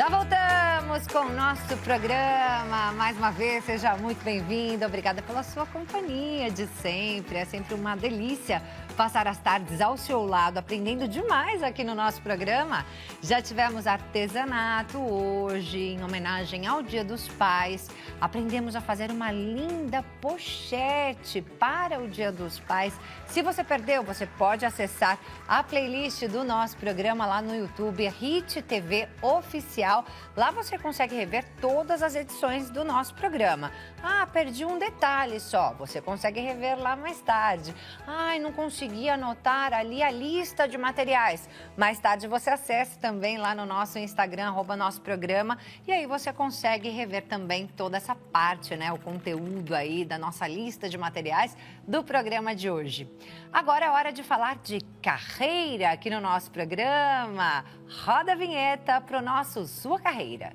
Já voltamos com o nosso programa. Mais uma vez, seja muito bem-vindo. Obrigada pela sua companhia de sempre. É sempre uma delícia passar as tardes ao seu lado, aprendendo demais aqui no nosso programa. Já tivemos artesanato hoje, em homenagem ao Dia dos Pais. Aprendemos a fazer uma linda pochete para o Dia dos Pais. Se você perdeu, você pode acessar a playlist do nosso programa lá no YouTube, Hit TV Oficial. Lá você consegue rever todas as edições do nosso programa. Ah, perdi um detalhe só. Você consegue rever lá mais tarde. Ai, não consegui anotar ali a lista de materiais. Mais tarde você acesse também lá no nosso Instagram, @nosso programa, e aí você consegue rever também toda essa parte, né? O conteúdo aí da nossa lista de materiais do programa de hoje. Agora é hora de falar de carreira aqui no nosso programa. Roda a vinheta para o nosso Sua Carreira.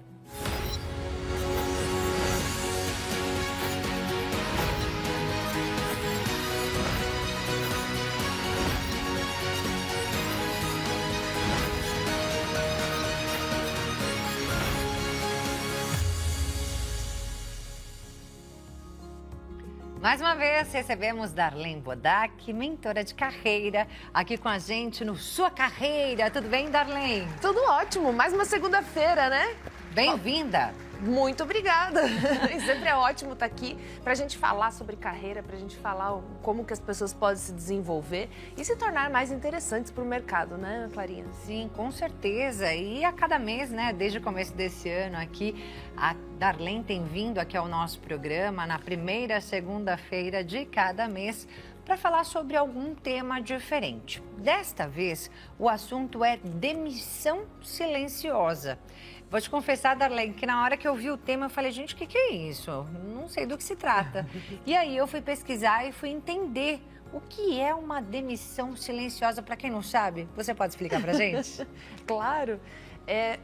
Mais uma vez, recebemos Darlene Bodac, mentora de carreira, aqui com a gente no Sua Carreira. Tudo bem, Darlene? Tudo ótimo. Mais uma segunda-feira, né? Bem-vinda. Muito obrigada. E sempre é ótimo estar aqui para a gente falar sobre carreira, para a gente falar como que as pessoas podem se desenvolver e se tornar mais interessantes para o mercado, né, Clarinha? Sim, com certeza. E a cada mês, né, desde o começo desse ano aqui, a Darlene tem vindo aqui ao nosso programa na primeira segunda-feira de cada mês para falar sobre algum tema diferente. Desta vez, o assunto é demissão silenciosa. Vou te confessar, Darlene, que na hora que eu vi o tema, eu falei, gente, o que é isso? Não sei do que se trata. E aí eu fui pesquisar e fui entender o que é uma demissão silenciosa. Para quem não sabe, você pode explicar pra gente? Claro.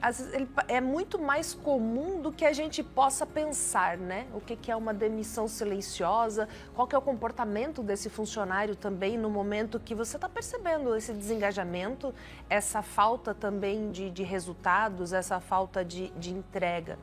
Às vezes é muito mais comum do que a gente possa pensar, né? O que é uma demissão silenciosa, qual que é o comportamento desse funcionário também no momento que você está percebendo esse desengajamento, essa falta também de resultados, essa falta de entrega.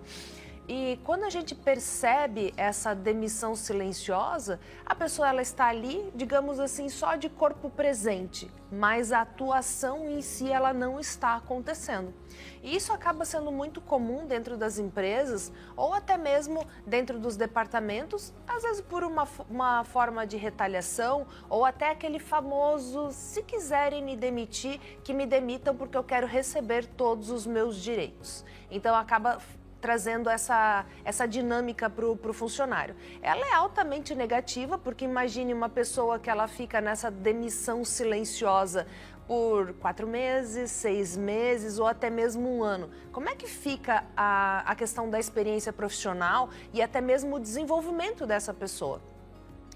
E quando a gente percebe essa demissão silenciosa, a pessoa ela está ali, digamos assim, só de corpo presente, mas a atuação em si ela não está acontecendo. E isso acaba sendo muito comum dentro das empresas ou até mesmo dentro dos departamentos, às vezes por uma forma de retaliação ou até aquele famoso, se quiserem me demitir, que me demitam porque eu quero receber todos os meus direitos. Então acaba trazendo essa dinâmica para o funcionário. Ela é altamente negativa, porque imagine uma pessoa que ela fica nessa demissão silenciosa por 4 meses, 6 meses ou até mesmo 1 ano. Como é que fica a questão da experiência profissional e até mesmo o desenvolvimento dessa pessoa?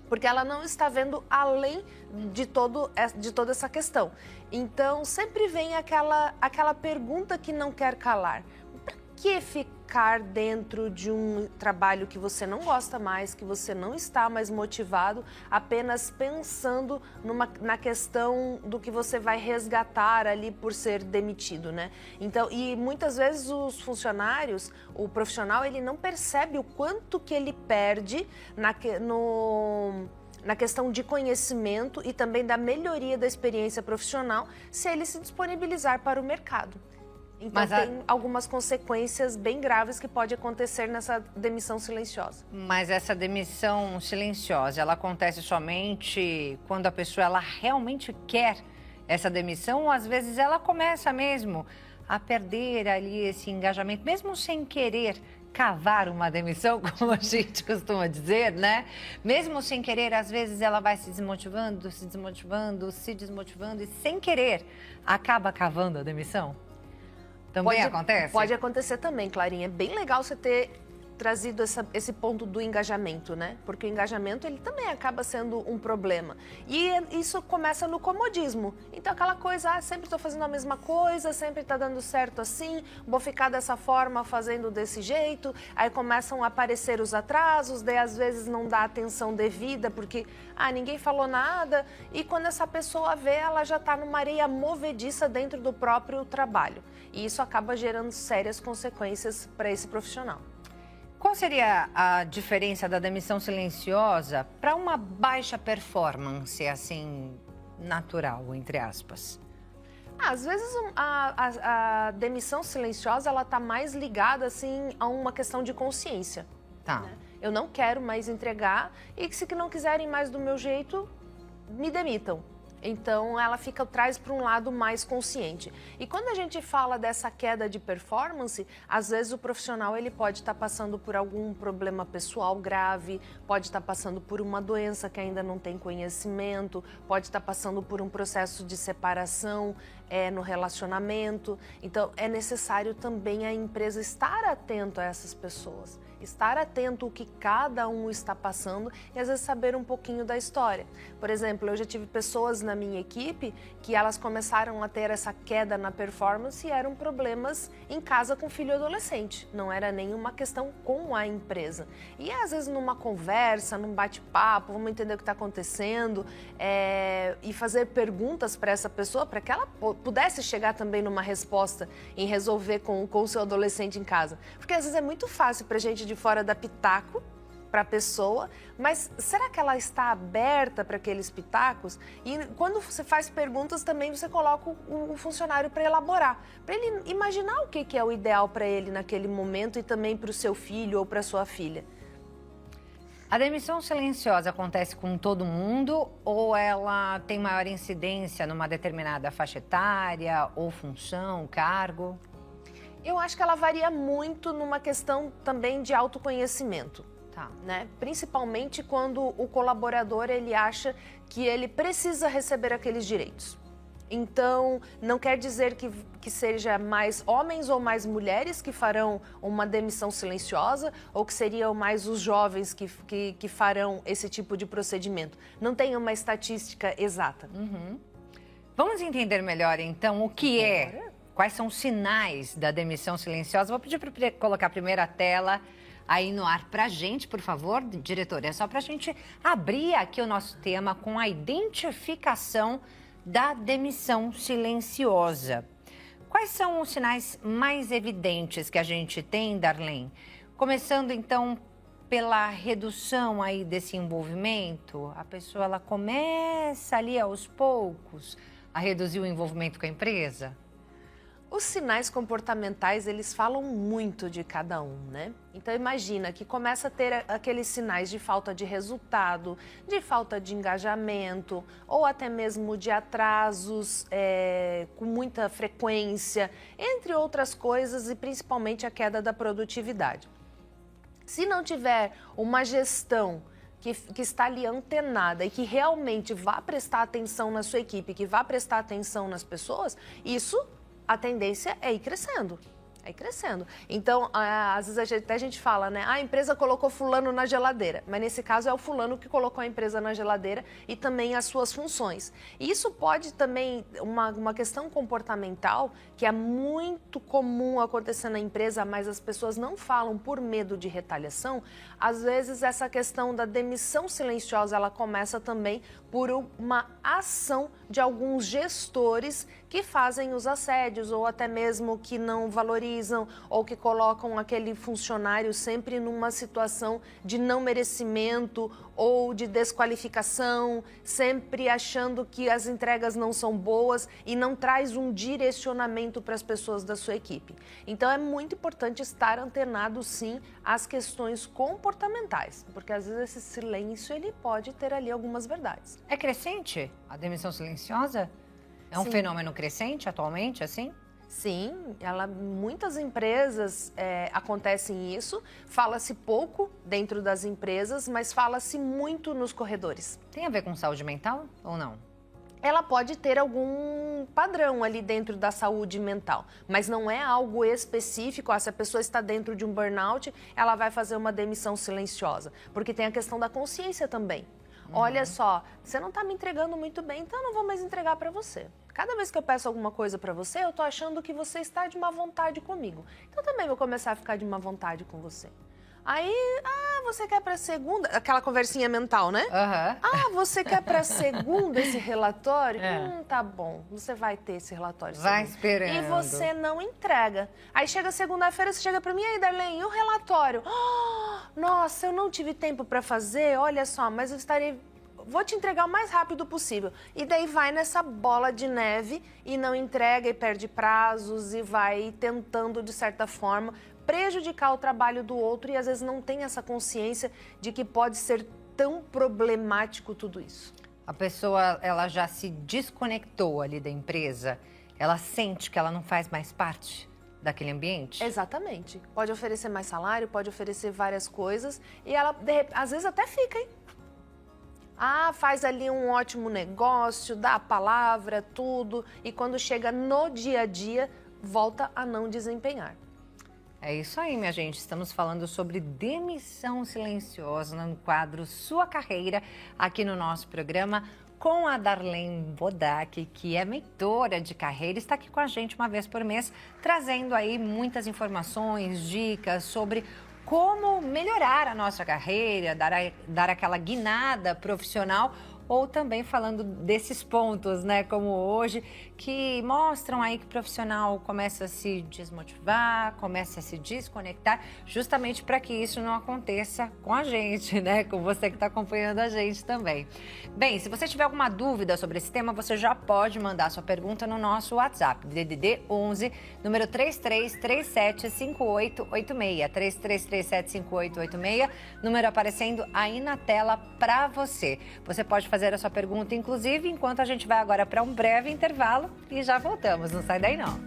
Porque ela não está vendo além de toda essa questão. Então, sempre vem aquela pergunta que não quer calar. Para que ficar dentro de um trabalho que você não gosta mais, que você não está mais motivado, apenas pensando na questão do que você vai resgatar ali por ser demitido, né? Então, e muitas vezes os funcionários, o profissional, ele não percebe o quanto que ele perde na questão de conhecimento e também da melhoria da experiência profissional se ele se disponibilizar para o mercado. Então tem algumas consequências bem graves que pode acontecer nessa demissão silenciosa. Mas essa demissão silenciosa, ela acontece somente quando a pessoa ela realmente quer essa demissão ou às vezes ela começa mesmo a perder ali esse engajamento, mesmo sem querer cavar uma demissão, como a gente costuma dizer, né? Mesmo sem querer, às vezes ela vai se desmotivando e sem querer acaba cavando a demissão? Também acontece? Pode acontecer também, Clarinha. É bem legal você ter trazido esse ponto do engajamento, né? Porque o engajamento, ele também acaba sendo um problema. E isso começa no comodismo. Então, aquela coisa, sempre estou fazendo a mesma coisa, sempre está dando certo assim, vou ficar dessa forma, fazendo desse jeito. Aí começam a aparecer os atrasos, daí às vezes não dá atenção devida, porque, ninguém falou nada. E quando essa pessoa vê, ela já está numa areia movediça dentro do próprio trabalho. E isso acaba gerando sérias consequências para esse profissional. Qual seria a diferença da demissão silenciosa para uma baixa performance, assim, natural, entre aspas? Às vezes a demissão silenciosa, ela está mais ligada, assim, a uma questão de consciência. Tá. Né? Eu não quero mais entregar e que se não quiserem mais do meu jeito, me demitam. Então, ela traz para um lado mais consciente. E quando a gente fala dessa queda de performance, às vezes o profissional ele pode estar passando por algum problema pessoal grave, pode estar passando por uma doença que ainda não tem conhecimento, pode estar passando por um processo de separação no relacionamento. Então, é necessário também a empresa estar atento a essas pessoas. Estar atento ao que cada um está passando e às vezes saber um pouquinho da história. Por exemplo, eu já tive pessoas na minha equipe que elas começaram a ter essa queda na performance e eram problemas em casa com filho adolescente. Não era nenhuma questão com a empresa. E às vezes numa conversa, num bate-papo, vamos entender o que está acontecendo e fazer perguntas para essa pessoa para que ela pudesse chegar também numa resposta em resolver com o seu adolescente em casa. Porque às vezes é muito fácil para a gente de fora dar pitaco para a pessoa, mas será que ela está aberta para aqueles pitacos? E quando você faz perguntas também você coloca o funcionário para elaborar, para ele imaginar o que é o ideal para ele naquele momento e também para o seu filho ou para a sua filha. A demissão silenciosa acontece com todo mundo ou ela tem maior incidência numa determinada faixa etária ou função, cargo? Eu acho que ela varia muito numa questão também de autoconhecimento. Tá. Né? Principalmente quando o colaborador ele acha que ele precisa receber aqueles direitos. Então, não quer dizer que seja mais homens ou mais mulheres que farão uma demissão silenciosa ou que seriam mais os jovens que farão esse tipo de procedimento. Não tem uma estatística exata. Uhum. Vamos entender melhor, então, o que é, quais são os sinais da demissão silenciosa. Vou pedir para colocar a primeira tela aí no ar para a gente, por favor, diretor. É só para a gente abrir aqui o nosso tema com a identificação da demissão silenciosa. Quais são os sinais mais evidentes que a gente tem, Darlene? Começando, então, pela redução aí desse envolvimento, a pessoa ela começa ali aos poucos a reduzir o envolvimento com a empresa? Os sinais comportamentais, eles falam muito de cada um, né? Então, imagina que começa a ter aqueles sinais de falta de resultado, de falta de engajamento, ou até mesmo de atrasos com muita frequência, entre outras coisas, e principalmente a queda da produtividade. Se não tiver uma gestão que está ali antenada e que realmente vá prestar atenção na sua equipe, que vá prestar atenção nas pessoas, a tendência é ir crescendo. Então, às vezes até a gente fala, né? A empresa colocou fulano na geladeira. Mas nesse caso é o fulano que colocou a empresa na geladeira e também as suas funções. E isso pode também, uma questão comportamental que é muito comum acontecer na empresa, mas as pessoas não falam por medo de retaliação. Às vezes essa questão da demissão silenciosa, ela começa também por uma ação de alguns gestores que fazem os assédios ou até mesmo que não valorizam ou que colocam aquele funcionário sempre numa situação de não merecimento ou de desqualificação, sempre achando que as entregas não são boas e não traz um direcionamento para as pessoas da sua equipe. Então é muito importante estar antenado sim às questões comportamentais, porque às vezes esse silêncio ele pode ter ali algumas verdades. É crescente a demissão silenciosa? É um Sim. fenômeno crescente atualmente, assim? Sim, muitas empresas acontecem isso, fala-se pouco dentro das empresas, mas fala-se muito nos corredores. Tem a ver com saúde mental ou não? ela pode ter algum padrão ali dentro da saúde mental, mas não é algo específico. Se a pessoa está dentro de um burnout, ela vai fazer uma demissão silenciosa, porque tem a questão da consciência também. Olha só, você não está me entregando muito bem, então eu não vou mais entregar para você. Cada vez que eu peço alguma coisa para você, eu estou achando que você está de má vontade comigo. Então também vou começar a ficar de má vontade com você. Aí, você quer para segunda? Aquela conversinha mental, né? Você quer para segunda esse relatório? Tá bom, você vai ter esse relatório. Vai esperando. E você não entrega. Aí chega segunda-feira, você chega para mim, aí, Darlene, e o relatório? Nossa, eu não tive tempo para fazer, olha só, mas eu vou te entregar o mais rápido possível. E daí vai nessa bola de neve e não entrega e perde prazos e vai tentando, de certa forma, prejudicar o trabalho do outro e às vezes não tem essa consciência de que pode ser tão problemático tudo isso. A pessoa, ela já se desconectou ali da empresa, ela sente que ela não faz mais parte daquele ambiente? Exatamente. Pode oferecer mais salário, pode oferecer várias coisas e ela, às vezes, até fica, hein? Faz ali um ótimo negócio, dá a palavra, tudo, e quando chega no dia a dia, volta a não desempenhar. É isso aí, minha gente. Estamos falando sobre demissão silenciosa no quadro Sua Carreira, aqui no nosso programa, com a Darlene Bodac, que é mentora de carreira, está aqui com a gente uma vez por mês, trazendo aí muitas informações, dicas sobre como melhorar a nossa carreira, dar aquela guinada profissional, ou também falando desses pontos, né, como hoje, que mostram aí que o profissional começa a se desmotivar, começa a se desconectar, justamente para que isso não aconteça com a gente, né, com você que está acompanhando a gente também. Bem, se você tiver alguma dúvida sobre esse tema, você já pode mandar sua pergunta no nosso WhatsApp, DDD 11, número 33375886, 33375886, número aparecendo aí na tela para você. Você pode fazer a sua pergunta, inclusive, enquanto a gente vai agora para um breve intervalo e já voltamos. Não sai daí, não.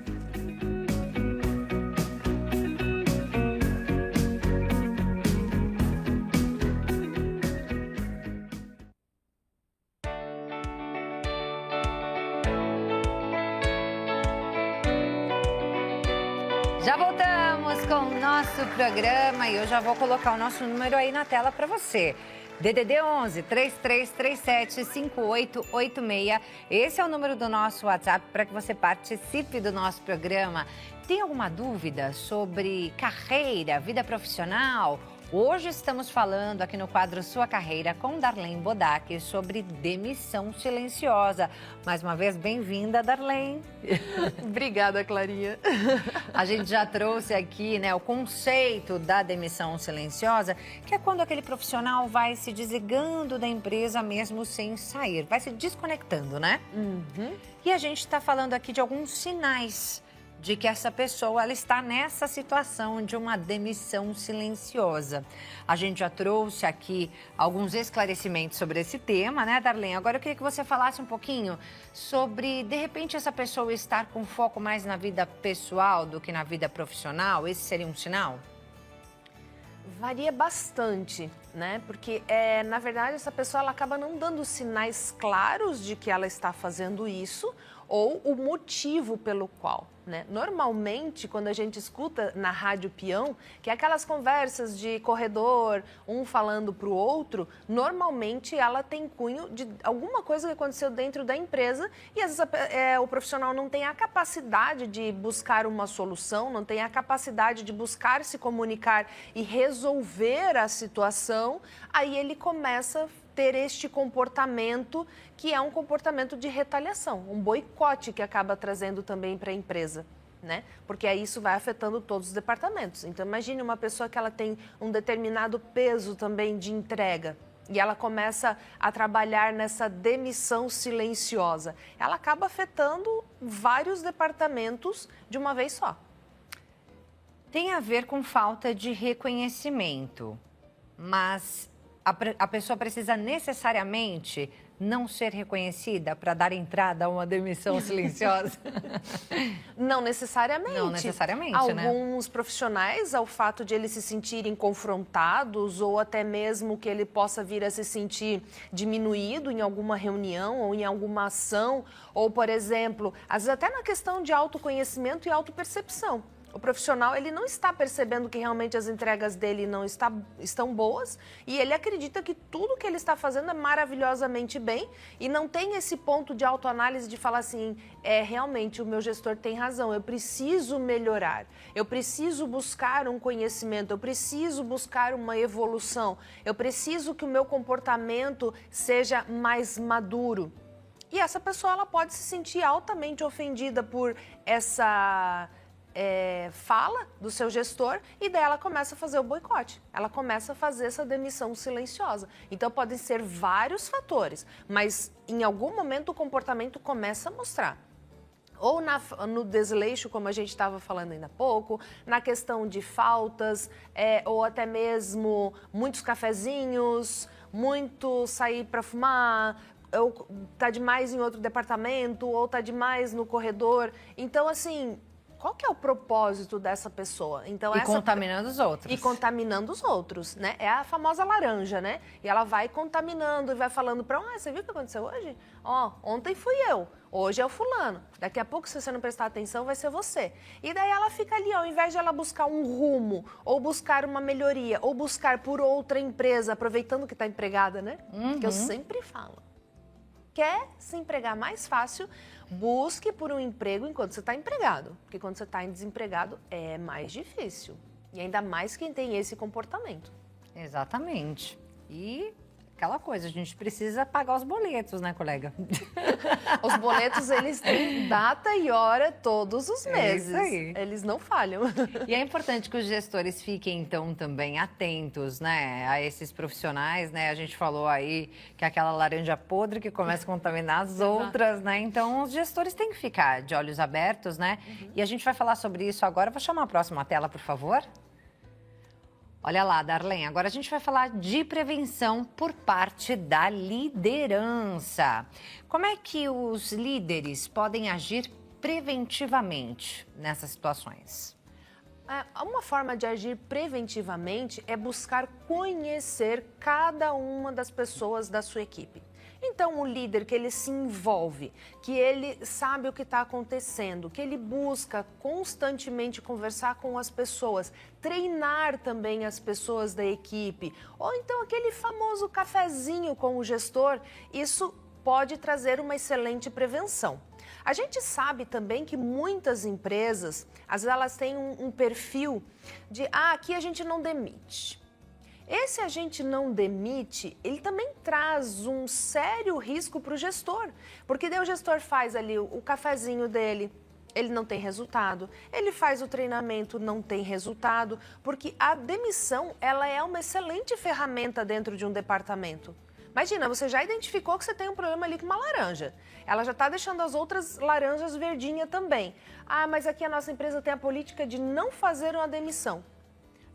Já voltamos com o nosso programa e eu já vou colocar o nosso número aí na tela para você. DDD 11 3337 5886. Esse é o número do nosso WhatsApp para que você participe do nosso programa. Tem alguma dúvida sobre carreira, vida profissional? Hoje estamos falando aqui no quadro Sua Carreira com Darlene Bodac sobre demissão silenciosa. Mais uma vez, bem-vinda, Darlene. Obrigada, Clarinha. A gente já trouxe aqui, né, o conceito da demissão silenciosa, que é quando aquele profissional vai se desligando da empresa mesmo sem sair, vai se desconectando, né? E a gente está falando aqui de alguns sinais de que essa pessoa ela está nessa situação de uma demissão silenciosa. A gente já trouxe aqui alguns esclarecimentos sobre esse tema, né, Darlene? Agora eu queria que você falasse um pouquinho sobre, de repente, essa pessoa estar com foco mais na vida pessoal do que na vida profissional. Esse seria um sinal? Varia bastante, né? Porque, na verdade, essa pessoa ela acaba não dando sinais claros de que ela está fazendo isso ou o motivo pelo qual, né? Normalmente, quando a gente escuta na rádio peão, que é aquelas conversas de corredor, um falando para o outro, normalmente ela tem cunho de alguma coisa que aconteceu dentro da empresa e às vezes o profissional não tem a capacidade de buscar uma solução, não tem a capacidade de buscar se comunicar e resolver a situação, aí ele começa a ter este comportamento que é um comportamento de retaliação, um boicote que acaba trazendo também para a empresa, né? Porque aí isso vai afetando todos os departamentos. Então imagine uma pessoa que ela tem um determinado peso também de entrega e ela começa a trabalhar nessa demissão silenciosa. Ela acaba afetando vários departamentos de uma vez só. Tem a ver com falta de reconhecimento, mas a pessoa precisa necessariamente não ser reconhecida para dar entrada a uma demissão silenciosa? Não necessariamente. Não necessariamente, Alguns profissionais, ao fato de eles se sentirem confrontados ou até mesmo que ele possa vir a se sentir diminuído em alguma reunião ou em alguma ação, ou, por exemplo, às vezes até na questão de autoconhecimento e autopercepção. O profissional, ele não está percebendo que realmente as entregas dele não estão boas e ele acredita que tudo que ele está fazendo é maravilhosamente bem e não tem esse ponto de autoanálise de falar assim, realmente o meu gestor tem razão, eu preciso melhorar, eu preciso buscar um conhecimento, eu preciso buscar uma evolução, eu preciso que o meu comportamento seja mais maduro. E essa pessoa, ela pode se sentir altamente ofendida por essa fala do seu gestor e daí ela começa a fazer o boicote, ela começa a fazer essa demissão silenciosa. Então podem ser vários fatores, mas em algum momento o comportamento começa a mostrar. Ou no desleixo, como a gente estava falando ainda há pouco, na questão de faltas, ou até mesmo muitos cafezinhos, muito sair para fumar, ou tá demais em outro departamento, ou tá demais no corredor. Então, assim, qual que é o propósito dessa pessoa? Então, contaminando os outros. E contaminando os outros, né? É a famosa laranja, né? E ela vai contaminando e vai falando para você viu o que aconteceu hoje? Ontem fui eu, hoje é o fulano. Daqui a pouco, se você não prestar atenção, vai ser você. E daí ela fica ali, ao invés de ela buscar um rumo, ou buscar uma melhoria, ou buscar por outra empresa, aproveitando que está empregada, né? Que eu sempre falo. Quer se empregar mais fácil, busque por um emprego enquanto você está empregado. Porque quando você está desempregado é mais difícil. E ainda mais quem tem esse comportamento. Exatamente. E aquela coisa, a gente precisa pagar os boletos, né, colega? Os boletos, eles têm data e hora todos os meses. É isso aí. Eles não falham. E é importante que os gestores fiquem, então, também atentos, né, a esses profissionais, né? A gente falou aí que é aquela laranja podre que começa a contaminar as outras, né? Então, os gestores têm que ficar de olhos abertos, né? E a gente vai falar sobre isso agora. Vou chamar a próxima tela, por favor. Olha lá, Darlene, agora a gente vai falar de prevenção por parte da liderança. Como é que os líderes podem agir preventivamente nessas situações? Uma forma de agir preventivamente é buscar conhecer cada uma das pessoas da sua equipe. Então, o líder que ele se envolve, que ele sabe o que está acontecendo, que ele busca constantemente conversar com as pessoas, treinar também as pessoas da equipe, ou então aquele famoso cafezinho com o gestor, isso pode trazer uma excelente prevenção. A gente sabe também que muitas empresas, às vezes elas têm um perfil de, aqui a gente não demite. Esse agente não demite, ele também traz um sério risco para o gestor, porque daí o gestor faz ali o cafezinho dele, ele não tem resultado, ele faz o treinamento, não tem resultado, porque a demissão, ela é uma excelente ferramenta dentro de um departamento. Imagina, você já identificou que você tem um problema ali com uma laranja. Ela já está deixando as outras laranjas verdinhas também. Mas aqui a nossa empresa tem a política de não fazer uma demissão.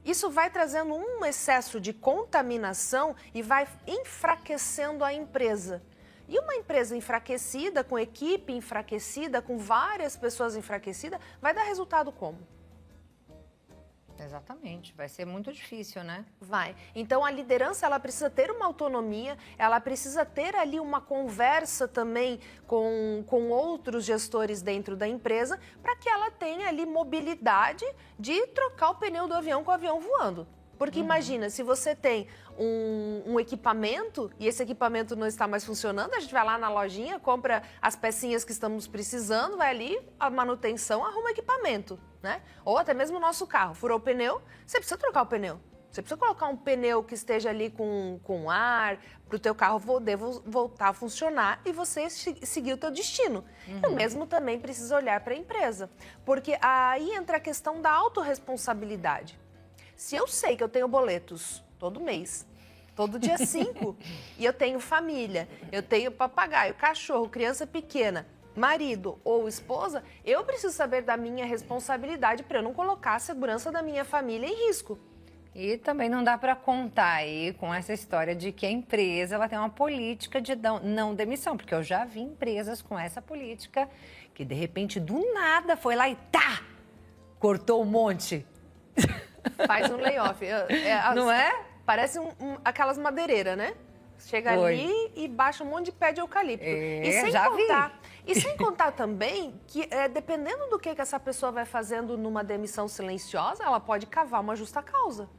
Isso vai trazendo um excesso de contaminação e vai enfraquecendo a empresa. E uma empresa enfraquecida, com equipe enfraquecida, com várias pessoas enfraquecidas, vai dar resultado como? Exatamente, vai ser muito difícil, né? Vai. Então, a liderança, ela precisa ter uma autonomia, ela precisa ter ali uma conversa também com outros gestores dentro da empresa, para que ela tenha ali mobilidade de trocar o pneu do avião com o avião voando. Porque imagina, se você tem um equipamento e esse equipamento não está mais funcionando, a gente vai lá na lojinha, compra as pecinhas que estamos precisando, vai ali, a manutenção, arruma o equipamento, né? Ou até mesmo o nosso carro, furou o pneu, você precisa trocar o pneu. Você precisa colocar um pneu que esteja ali com ar, para o teu carro poder voltar a funcionar e você seguir o teu destino. E o mesmo também precisa olhar para a empresa, porque aí entra a questão da autorresponsabilidade. Se eu sei que eu tenho boletos todo mês, todo dia 5, e eu tenho família, eu tenho papagaio, cachorro, criança pequena, marido ou esposa, eu preciso saber da minha responsabilidade para eu não colocar a segurança da minha família em risco. E também não dá para contar aí com essa história de que a empresa ela tem uma política de não demissão, porque eu já vi empresas com essa política que de repente do nada foi lá e cortou um monte. Faz um layoff. Não é? Parece aquelas madeireiras, né? Chega ali e baixa um monte de pé de eucalipto. E sem contar também que, dependendo do que essa pessoa vai fazendo numa demissão silenciosa, ela pode cavar uma justa causa.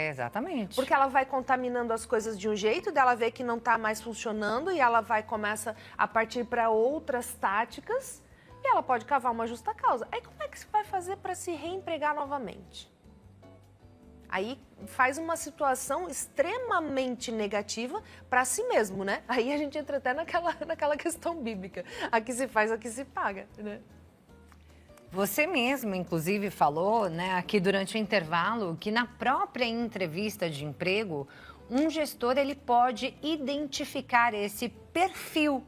Exatamente. Porque ela vai contaminando as coisas de um jeito, dela vê que não está mais funcionando e ela começa a partir para outras táticas e ela pode cavar uma justa causa. Aí como é que você vai fazer para se reempregar novamente? Aí faz uma situação extremamente negativa para si mesmo, né? Aí a gente entra até naquela questão bíblica. Aqui se faz, aqui se paga, né? Você mesmo, inclusive, falou, né, aqui durante o intervalo, que na própria entrevista de emprego, um gestor ele pode identificar esse perfil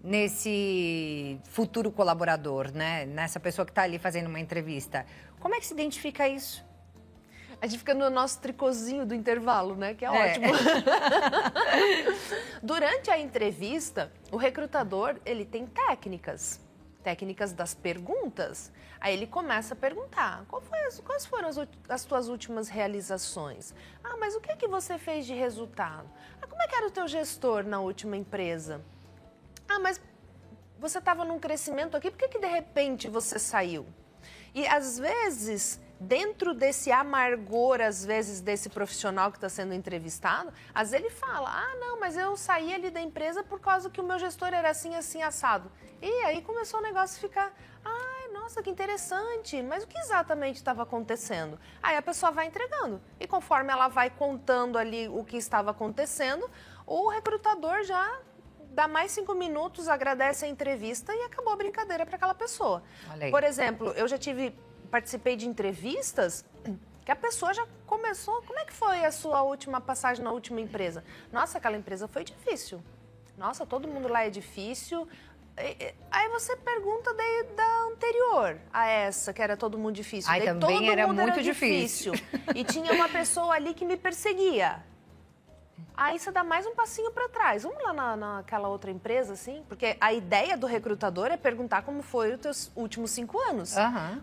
nesse futuro colaborador, né? Nessa pessoa que está ali fazendo uma entrevista. Como é que se identifica isso? A gente fica no nosso tricôzinho do intervalo, né? Que é ótimo. Durante a entrevista, o recrutador, ele tem técnicas das perguntas. Aí ele começa a perguntar, quais foram as tuas últimas realizações? Mas o que você fez de resultado? Como é que era o teu gestor na última empresa? Mas você estava num crescimento aqui, por que de repente você saiu? E às vezes, dentro desse amargor, às vezes, desse profissional que está sendo entrevistado, às vezes ele fala, não, mas eu saí ali da empresa por causa que o meu gestor era assim, assim, assado. E aí começou o negócio a ficar, nossa, que interessante, mas o que exatamente estava acontecendo? Aí a pessoa vai entregando e conforme ela vai contando ali o que estava acontecendo, o recrutador já dá mais 5 minutos, agradece a entrevista e acabou a brincadeira para aquela pessoa. Por exemplo, eu já participei de entrevistas que a pessoa já começou, como é que foi a sua última passagem na última empresa? Nossa, aquela empresa foi difícil. Nossa, todo mundo lá é difícil. Aí você pergunta da anterior a essa, que era todo mundo difícil. Aí também todo era mundo muito era difícil. E tinha uma pessoa ali que me perseguia. Aí você dá mais um passinho para trás. Vamos lá naquela outra empresa, assim? Porque a ideia do recrutador é perguntar como foi os teus últimos 5 anos.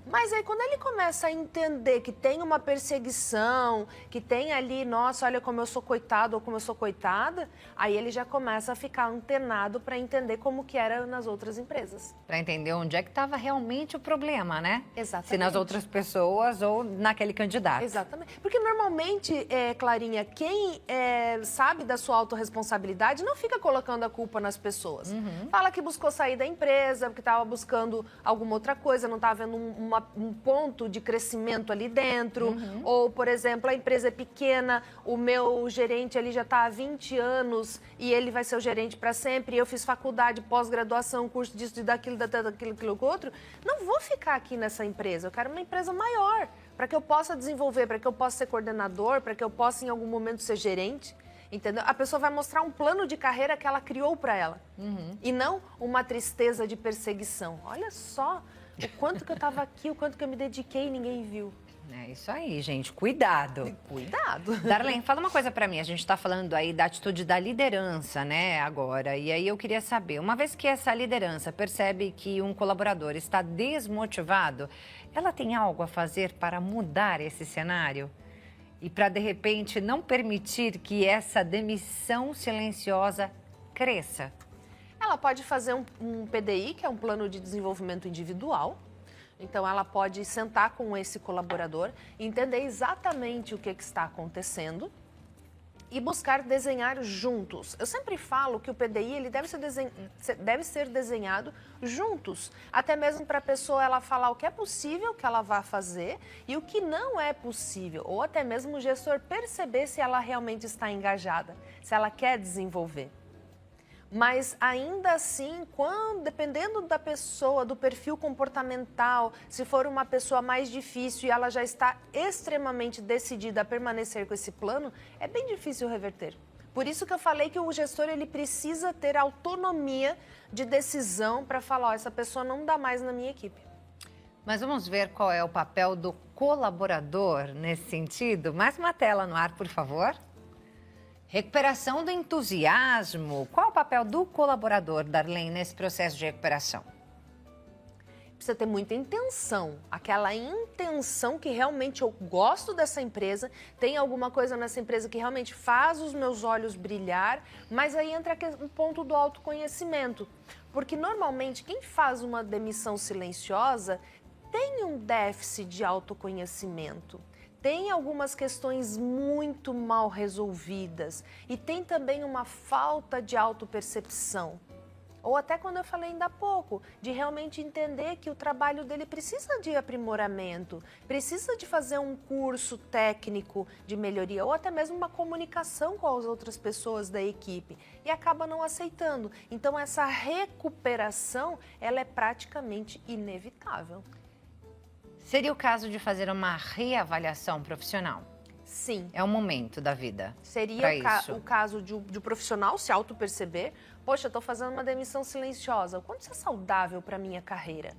Mas aí quando ele começa a entender que tem uma perseguição, que tem ali, nossa, olha como eu sou coitado ou como eu sou coitada, aí ele já começa a ficar antenado para entender como que era nas outras empresas. Para entender onde é que estava realmente o problema, né? Exatamente. Se nas outras pessoas ou naquele candidato. Exatamente. Porque normalmente, Clarinha, quem sabe da sua autorresponsabilidade, não fica colocando a culpa nas pessoas. Fala que buscou sair da empresa, porque estava buscando alguma outra coisa, não estava vendo um ponto de crescimento ali dentro. Ou, por exemplo, a empresa é pequena, o meu gerente ali já está há 20 anos e ele vai ser o gerente para sempre, e eu fiz faculdade, pós-graduação, curso disso, daquilo, outro. Não vou ficar aqui nessa empresa, eu quero uma empresa maior, para que eu possa desenvolver, para que eu possa ser coordenador, para que eu possa, em algum momento, ser gerente. Entendeu? A pessoa vai mostrar um plano de carreira que ela criou para ela. E não uma tristeza de perseguição. Olha só o quanto que eu estava aqui, o quanto que eu me dediquei e ninguém viu. É isso aí, gente. Cuidado. Cuidado. Darlene, fala uma coisa para mim. A gente está falando aí da atitude da liderança, né, agora. E aí eu queria saber, uma vez que essa liderança percebe que um colaborador está desmotivado, ela tem algo a fazer para mudar esse cenário? E para, de repente, não permitir que essa demissão silenciosa cresça? Ela pode fazer um PDI, que é um plano de desenvolvimento individual. Então, ela pode sentar com esse colaborador, entender exatamente o que está acontecendo e buscar desenhar juntos. Eu sempre falo que o PDI ele deve ser desenhado juntos, até mesmo para a pessoa ela falar o que é possível que ela vá fazer e o que não é possível, ou até mesmo o gestor perceber se ela realmente está engajada, se ela quer desenvolver. Mas ainda assim, dependendo da pessoa, do perfil comportamental, se for uma pessoa mais difícil e ela já está extremamente decidida a permanecer com esse plano, é bem difícil reverter. Por isso que eu falei que o gestor ele precisa ter autonomia de decisão para falar, essa pessoa não dá mais na minha equipe. Mas vamos ver qual é o papel do colaborador nesse sentido? Mais uma tela no ar, por favor. Recuperação do entusiasmo. Qual é o papel do colaborador, Darlene, nesse processo de recuperação? Precisa ter muita intenção, aquela intenção que realmente eu gosto dessa empresa, tem alguma coisa nessa empresa que realmente faz os meus olhos brilhar, mas aí entra o ponto do autoconhecimento, porque normalmente quem faz uma demissão silenciosa tem um déficit de autoconhecimento. Tem algumas questões muito mal resolvidas e tem também uma falta de autopercepção. Ou até quando eu falei ainda há pouco, de realmente entender que o trabalho dele precisa de aprimoramento, precisa de fazer um curso técnico de melhoria, ou até mesmo uma comunicação com as outras pessoas da equipe, e acaba não aceitando. Então essa recuperação, ela é praticamente inevitável. Seria o caso de fazer uma reavaliação profissional? Sim. É um momento da vida. Seria o caso de um profissional se auto-perceber, poxa, eu estou fazendo uma demissão silenciosa, o quanto isso é saudável para a minha carreira?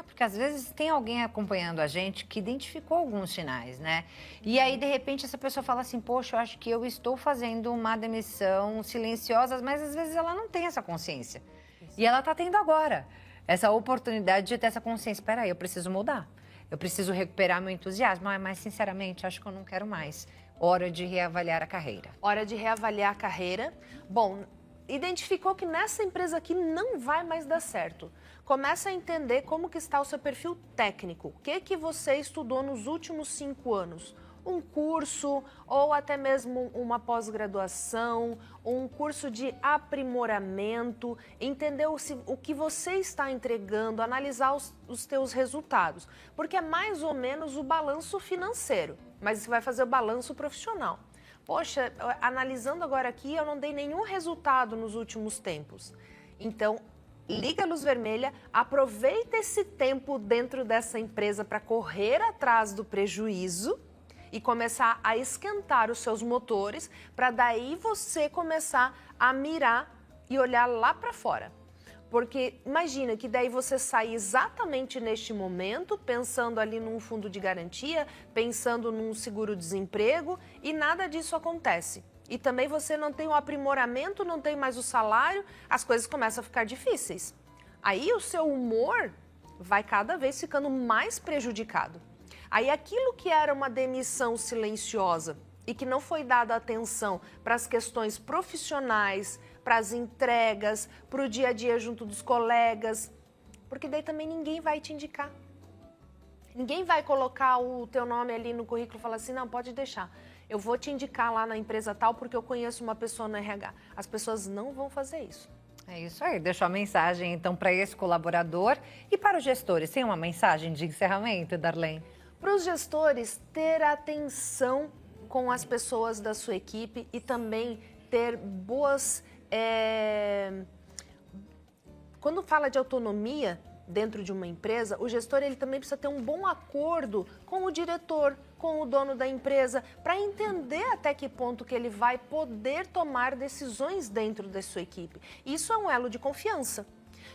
Porque às vezes tem alguém acompanhando a gente que identificou alguns sinais, né? E aí, de repente, essa pessoa fala assim, poxa, eu acho que eu estou fazendo uma demissão silenciosa, mas às vezes ela não tem essa consciência. Isso. E ela está tendo agora essa oportunidade de ter essa consciência. Espera aí, eu preciso mudar. Eu preciso recuperar meu entusiasmo, mas sinceramente acho que eu não quero mais. Hora de reavaliar a carreira. Hora de reavaliar a carreira. Bom, identificou que nessa empresa aqui não vai mais dar certo. Começa a entender como que está o seu perfil técnico. O que você estudou nos últimos 5 anos? Um curso ou até mesmo uma pós-graduação, um curso de aprimoramento, entender o que você está entregando, analisar os teus resultados. Porque é mais ou menos o balanço financeiro, mas você vai fazer o balanço profissional. Poxa, analisando agora aqui, eu não dei nenhum resultado nos últimos tempos. Então, liga a luz vermelha, aproveita esse tempo dentro dessa empresa para correr atrás do prejuízo e começar a esquentar os seus motores, para daí você começar a mirar e olhar lá para fora. Porque imagina que daí você sai exatamente neste momento, pensando ali num fundo de garantia, pensando num seguro-desemprego, e nada disso acontece. E também você não tem o aprimoramento, não tem mais o salário, as coisas começam a ficar difíceis. Aí o seu humor vai cada vez ficando mais prejudicado. Aí aquilo que era uma demissão silenciosa e que não foi dada atenção para as questões profissionais, para as entregas, para o dia a dia junto dos colegas, porque daí também ninguém vai te indicar. Ninguém vai colocar o teu nome ali no currículo e falar assim, não, pode deixar. Eu vou te indicar lá na empresa tal porque eu conheço uma pessoa no RH. As pessoas não vão fazer isso. É isso aí. Deixa a mensagem, então, para esse colaborador e para os gestores. Tem uma mensagem de encerramento, Darlene? Para os gestores, ter atenção com as pessoas da sua equipe e também ter boas... Quando fala de autonomia dentro de uma empresa, o gestor ele também precisa ter um bom acordo com o diretor, com o dono da empresa, para entender até que ponto que ele vai poder tomar decisões dentro da sua equipe. Isso é um elo de confiança.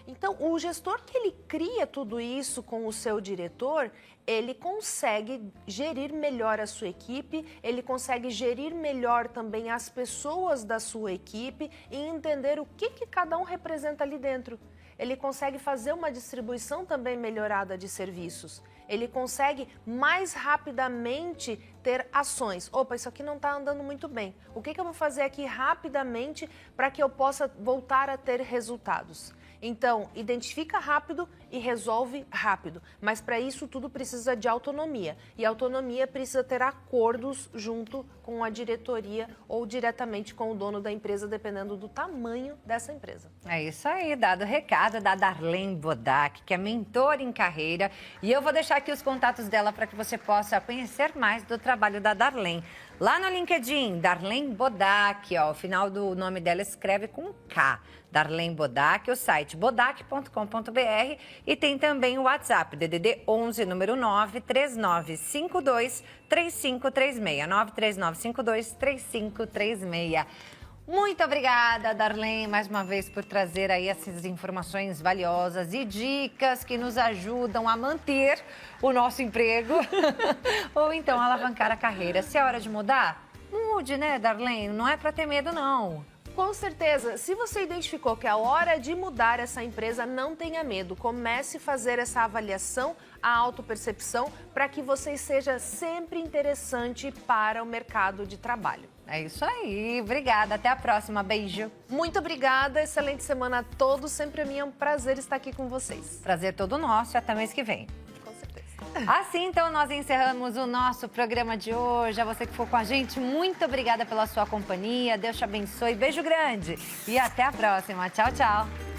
Então, o gestor que ele cria tudo isso com o seu diretor, ele consegue gerir melhor a sua equipe, ele consegue gerir melhor também as pessoas da sua equipe e entender o que cada um representa ali dentro. Ele consegue fazer uma distribuição também melhorada de serviços. Ele consegue mais rapidamente ter ações. Opa, isso aqui não está andando muito bem. O que eu vou fazer aqui rapidamente para que eu possa voltar a ter resultados? Então, identifica rápido e resolve rápido. Mas para isso tudo precisa de autonomia. E a autonomia precisa ter acordos junto com a diretoria ou diretamente com o dono da empresa, dependendo do tamanho dessa empresa. É isso aí, dado o recado da Darlene Bodac, que é mentora em carreira. E eu vou deixar aqui os contatos dela para que você possa conhecer mais do trabalho da Darlene. Lá no LinkedIn, Darlene Bodac, ó, o final do nome dela escreve com K. Darlene Bodac, o site bodac.com.br e tem também o WhatsApp, DDD 11, número 93952-3536, 93952-3536. Muito obrigada, Darlene, mais uma vez por trazer aí essas informações valiosas e dicas que nos ajudam a manter o nosso emprego ou então alavancar a carreira. Se é hora de mudar, mude, né, Darlene? Não é para ter medo, não. Com certeza. Se você identificou que é a hora de mudar essa empresa, não tenha medo. Comece a fazer essa avaliação, a autopercepção, para que você seja sempre interessante para o mercado de trabalho. É isso aí. Obrigada. Até a próxima. Beijo. Muito obrigada. Excelente semana a todos. Sempre é um prazer estar aqui com vocês. Prazer todo nosso. Até mês que vem. Com certeza. Assim, então, nós encerramos o nosso programa de hoje. A você que ficou com a gente, muito obrigada pela sua companhia. Deus te abençoe. Beijo grande. E até a próxima. Tchau, tchau.